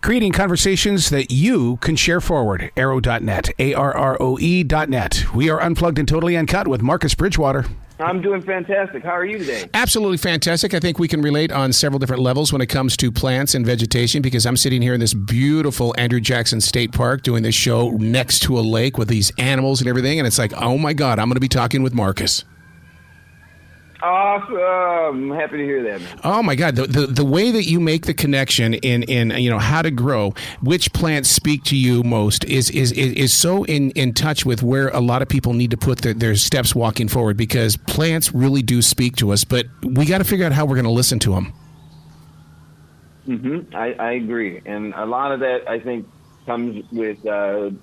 Creating conversations that you can share forward. Arrow.net, ARROE.net. We are unplugged and totally uncut with Marcus Bridgewater. I'm doing fantastic. How are you today? Absolutely fantastic. I think we can relate on several different levels when it comes to plants and vegetation, because I'm sitting here in this beautiful Andrew Jackson State Park doing this show next to a lake with these animals and everything, and it's like, oh my God, I'm going to be talking with Marcus. Awesome. Happy to hear that, man. Oh my God, the way that you make the connection in how to grow, which plants speak to you most is so in touch with where a lot of people need to put their steps walking forward, because plants really do speak to us, but we got to figure out how we're going to listen to them. I agree, and a lot of that I think comes with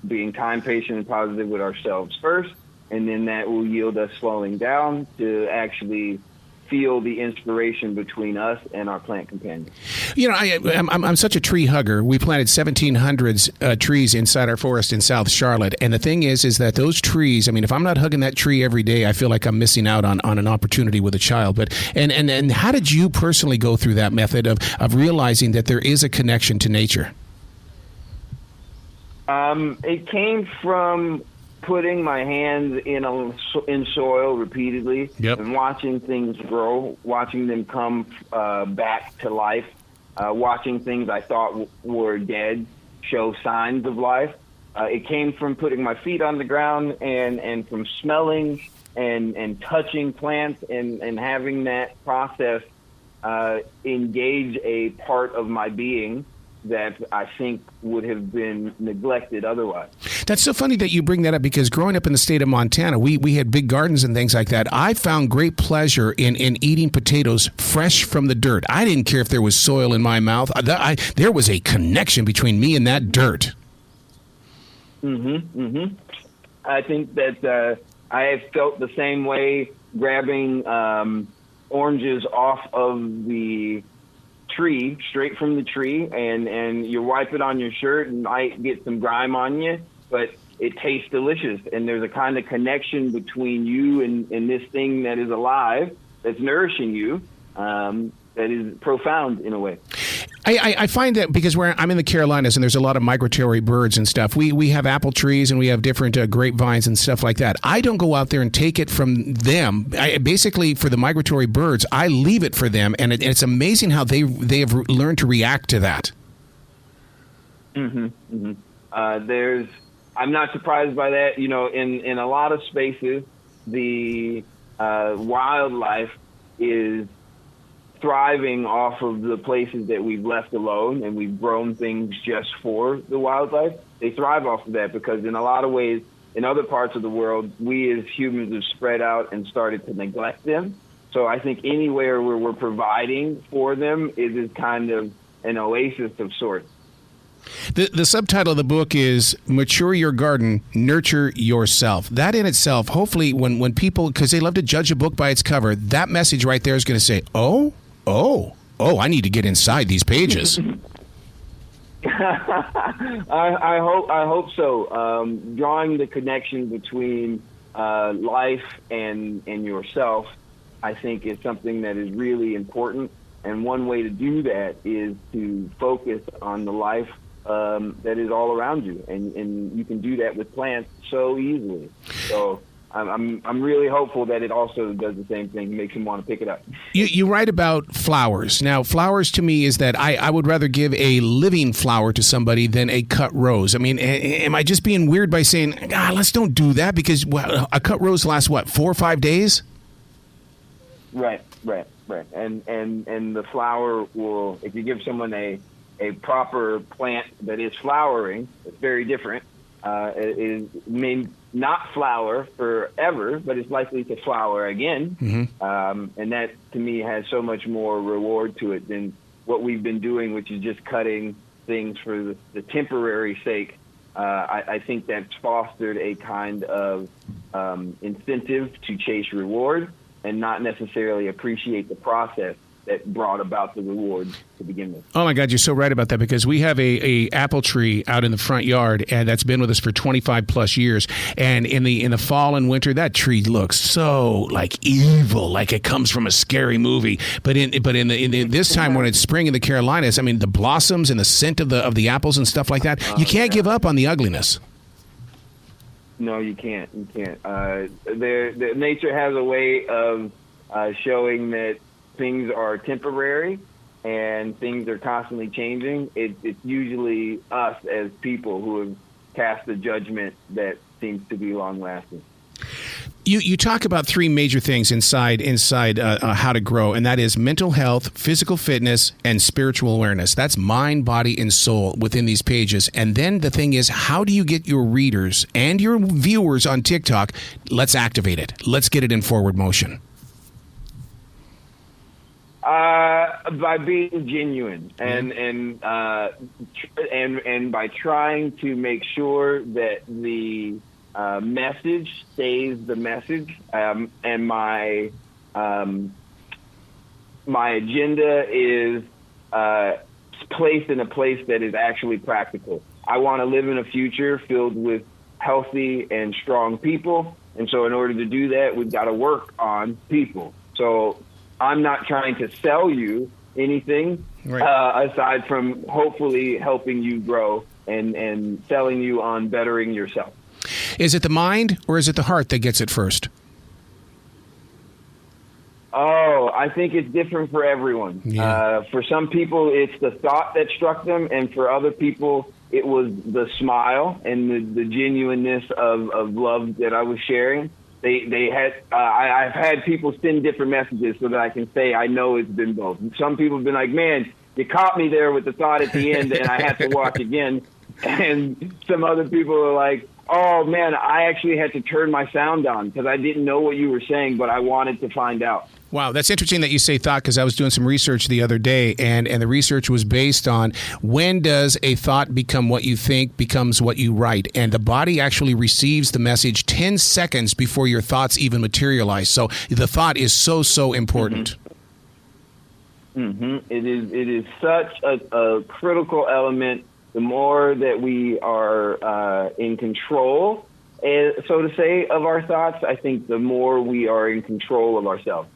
being kind, patient, and positive with ourselves first. And then that will yield us slowing down to actually feel the inspiration between us and our plant companions. You know, I'm such a tree hugger. We planted 1,700 trees inside our forest in South Charlotte. And the thing is that those trees, I mean, if I'm not hugging that tree every day, I feel like I'm missing out on an opportunity with a child. But and how did you personally go through that method of realizing that there is a connection to nature? It came from putting my hands in soil repeatedly, and watching things grow, watching them come back to life, watching things I thought were dead show signs of life. It came from putting my feet on the ground and from smelling and touching plants and having that process engage a part of my being that I think would have been neglected otherwise. That's so funny that you bring that up, because growing up in the state of Montana, we had big gardens and things like that. I found great pleasure in eating potatoes fresh from the dirt. I didn't care if there was soil in my mouth. There was a connection between me and that dirt. I think that I have felt the same way grabbing oranges off of the tree, straight from the tree, and you wipe it on your shirt and might get some grime on you, but it tastes delicious, and there's a kind of connection between you and this thing that is alive, that's nourishing you, that is profound in a way. I find that because I'm in the Carolinas and there's a lot of migratory birds and stuff. We have apple trees and we have different grapevines and stuff like that. I don't go out there and take it from them. Basically, for the migratory birds, I leave it for them, and it's amazing how they have learned to react to that. I'm not surprised by that. You know, in a lot of spaces, the wildlife is thriving off of the places that we've left alone, and we've grown things just for the wildlife. They thrive off of that because in a lot of ways, in other parts of the world, we as humans have spread out and started to neglect them. So I think anywhere where we're providing for them is kind of an oasis of sorts. The subtitle of the book is Mature Your Garden, Nurture Yourself. That in itself, hopefully when people, because they love to judge a book by its cover, that message right there is going to say, oh, I need to get inside these pages. I hope so. Drawing the connection between life and yourself, I think, is something that is really important. And one way to do that is to focus on the life that is all around you, and you can do that with plants so easily. So I'm really hopeful that it also does the same thing, makes them want to pick it up. You write about flowers. Now, flowers to me is that I would rather give a living flower to somebody than a cut rose. I mean, am I just being weird by saying, let's don't do that? Because a cut rose lasts, 4 or 5 days? Right. And the flower will, if you give someone a proper plant that is flowering, it's very different. It may not flower forever, but it's likely to flower again. And that, to me, has so much more reward to it than what we've been doing, which is just cutting things for the temporary sake. I think that's fostered a kind of incentive to chase reward and not necessarily appreciate the process that brought about the reward to begin with. Oh my God, you're so right about that, because we have a apple tree out in the front yard, and that's been with us for 25 plus years. And in the fall and winter, that tree looks so like evil, like it comes from a scary movie. But in this time when it's spring in the Carolinas, I mean, the blossoms and the scent of the apples and stuff like that, you can't give up on the ugliness. No, you can't. You can't. Nature has a way of showing that things are temporary and things are constantly changing. It's usually us as people who have cast a judgment that seems to be long-lasting. You talk about three major things inside How to Grow, and that is mental health, physical fitness, and spiritual awareness. That's mind, body, and soul within these pages. And then the thing is, how do you get your readers and your viewers on TikTok? Let's activate it. Let's get it in forward motion. By being genuine and by trying to make sure that the message stays the message, and my agenda is placed in a place that is actually practical. I want to live in a future filled with healthy and strong people, and so in order to do that, we've got to work on people. So I'm not trying to sell you anything, right, aside from hopefully helping you grow and selling you on bettering yourself. Is it the mind or is it the heart that gets it first? Oh, I think it's different for everyone. Yeah. For some people, it's the thought that struck them, and for other people, it was the smile and the genuineness of love that I was sharing. They had I've had people send different messages so that I can say I know it's been both. And some people have been like, man, you caught me there with the thought at the end, and I had to watch again. And some other people are like, oh, man, I actually had to turn my sound on because I didn't know what you were saying, but I wanted to find out. Wow, that's interesting that you say thought, because I was doing some research the other day, and the research was based on when does a thought become what you think becomes what you write. And the body actually receives the message 10 seconds before your thoughts even materialize. So the thought is so important. Mm-hmm. It is such a critical element. The more that we are in control, so to say, of our thoughts, I think the more we are in control of ourselves.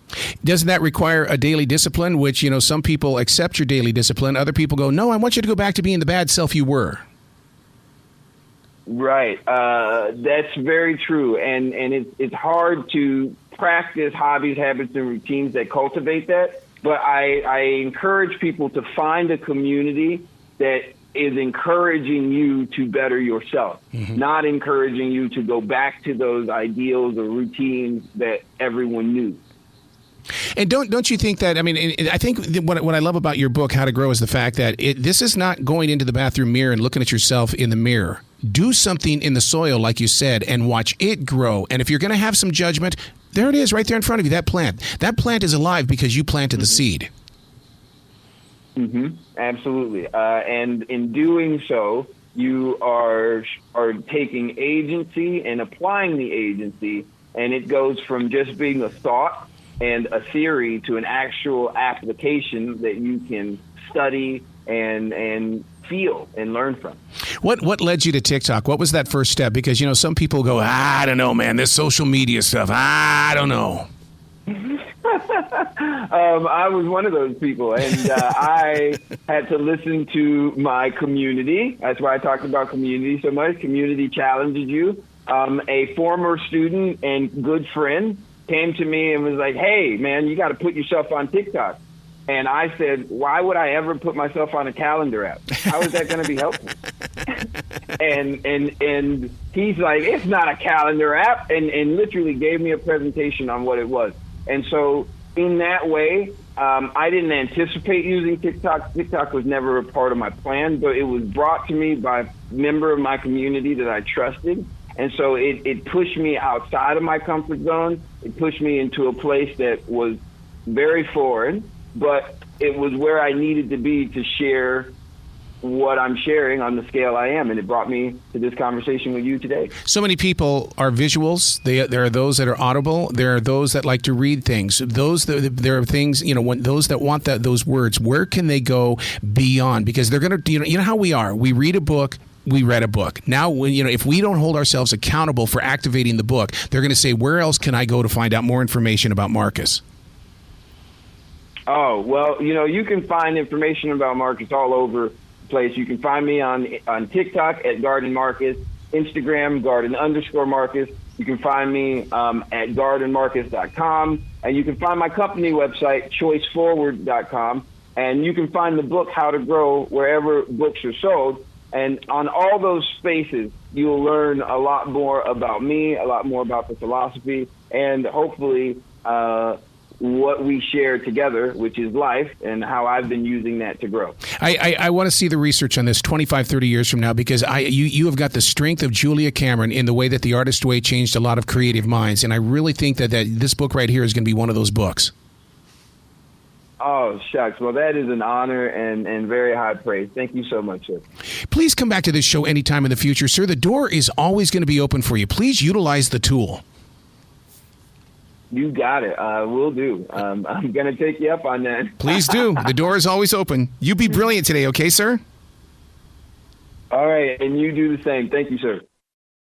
Doesn't that require a daily discipline, which, you know, some people accept your daily discipline. Other people go, no, I want you to go back to being the bad self you were. Right. That's very true. And it's hard to practice hobbies, habits, and routines that cultivate that. But I encourage people to find a community that is encouraging you to better yourself, not encouraging you to go back to those ideals or routines that everyone knew. And don't you think that, I mean, I think what I love about your book, How to Grow, is the fact that this is not going into the bathroom mirror and looking at yourself in the mirror. Do something in the soil, like you said, and watch it grow. And if you're going to have some judgment, there it is right there in front of you, that plant. That plant is alive because you planted the seed. Absolutely. And in doing so, you are taking agency and applying the agency, and it goes from just being a thought and a theory to an actual application that you can study and feel and learn from. What led you to TikTok? What was that first step? Because, you know, some people go, I don't know, man, this social media stuff, I don't know. I was one of those people, and I had to listen to my community. That's why I talked about community so much. Community challenges you. A former student and good friend came to me and was like, hey, man, you got to put yourself on TikTok. And I said, why would I ever put myself on a calendar app? How is that going to be helpful? and he's like, it's not a calendar app, and literally gave me a presentation on what it was. And so in that way, I didn't anticipate using TikTok. TikTok was never a part of my plan, but it was brought to me by a member of my community that I trusted. And so it pushed me outside of my comfort zone. It pushed me into a place that was very foreign, but it was where I needed to be to share what I'm sharing on the scale I am, and it brought me to this conversation with you today. So many people are visuals. There are those that are audible. There are those that like to read things. There are things, when those that want those words. Where can they go beyond? Because they're going to, you know how we are. We read a book. We read a book. Now, if we don't hold ourselves accountable for activating the book, they're going to say, where else can I go to find out more information about Marcus? Oh, well, you can find information about Marcus all over the place. You can find me on TikTok at Garden Marcus, Instagram, Garden_Marcus. You can find me at gardenmarcus.com, and you can find my company website, choiceforward.com, and you can find the book, How to Grow, wherever books are sold. And on all those spaces, you'll learn a lot more about me, a lot more about the philosophy, and hopefully what we share together, which is life, and how I've been using that to grow. I want to see the research on this 25, 30 years from now, because you have got the strength of Julia Cameron in the way that The Artist's Way changed a lot of creative minds. And I really think that this book right here is going to be one of those books. Oh, shucks. Well, that is an honor and very high praise. Thank you so much, sir. Please come back to this show anytime in the future, sir. The door is always going to be open for you. Please utilize the tool. You got it. Will do. I'm going to take you up on that. Please do. The door is always open. You be brilliant today, okay, sir? All right. And you do the same. Thank you, sir.